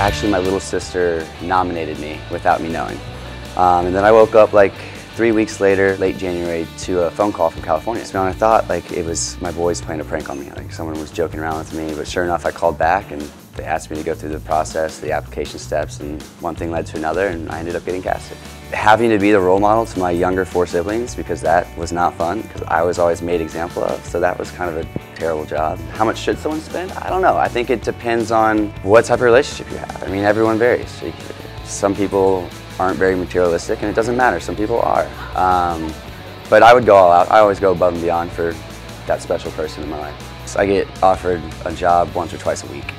Actually, my little sister nominated me without me knowing. And then I woke up like 3 weeks later, late January, to a phone call from California. So I thought like it was my boys playing a prank on me, like someone was joking around with me, but sure enough I called back and they asked me to go through the process, the application steps, and one thing led to another and I ended up getting casted. Having to be the role model to my younger 4 siblings, because that was not fun, because I was always made example of, so that was kind of a terrible job. How much should someone spend? I don't know. I think it depends on what type of relationship you have. I mean, everyone varies. Some people aren't very materialistic, and it doesn't matter. Some people are. But I would go all out. I always go above and beyond for that special person in my life. So I get offered a job once or twice a week,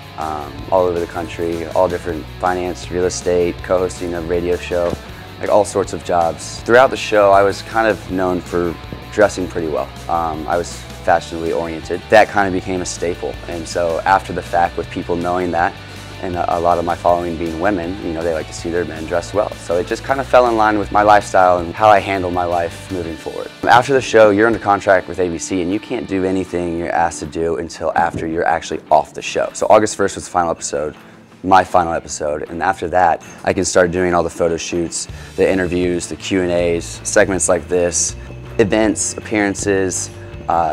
all over the country, all different finance, real estate, co-hosting a radio show, like all sorts of jobs. Throughout the show, I was kind of known for dressing pretty well. I was fashionably oriented. That kind of became a staple. And so after the fact, with people knowing that, and a lot of my following being women, you know, they like to see their men dress well. So it just kind of fell in line with my lifestyle and how I handle my life moving forward. After the show, you're under contract with ABC and you can't do anything you're asked to do until after you're actually off the show. So August 1st was the final episode, my final episode, and after that, I can start doing all the photo shoots, the interviews, the Q&As, segments like this, events, appearances,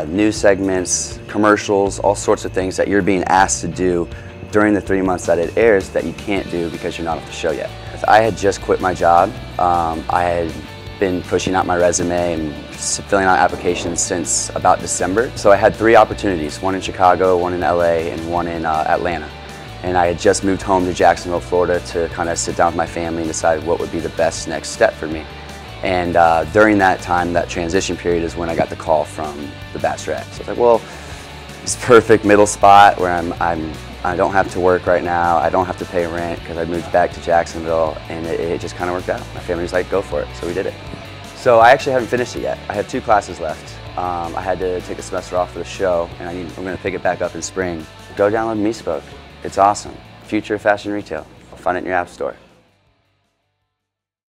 news segments, commercials, all sorts of things that you're being asked to do during the 3 months that it airs that you can't do because you're not off the show yet. I had just quit my job. I had been pushing out my resume and filling out applications since about December. So I had 3 opportunities, one in Chicago, one in LA, and one in Atlanta. And I had just moved home to Jacksonville, Florida to kind of sit down with my family and decide what would be the best next step for me. And during that time, that transition period, is when I got the call from the Bachelorette. So I was like, well, it's perfect middle spot where I don't have to work right now, I don't have to pay rent because I moved back to Jacksonville, and it just kind of worked out. My family was like, go for it, so we did it. So I actually haven't finished it yet. I have 2 classes left. I had to take a semester off for the show, and I'm going to pick it back up in spring. Go download MeSpoke. It's awesome. Future of fashion retail. Find it in your app store.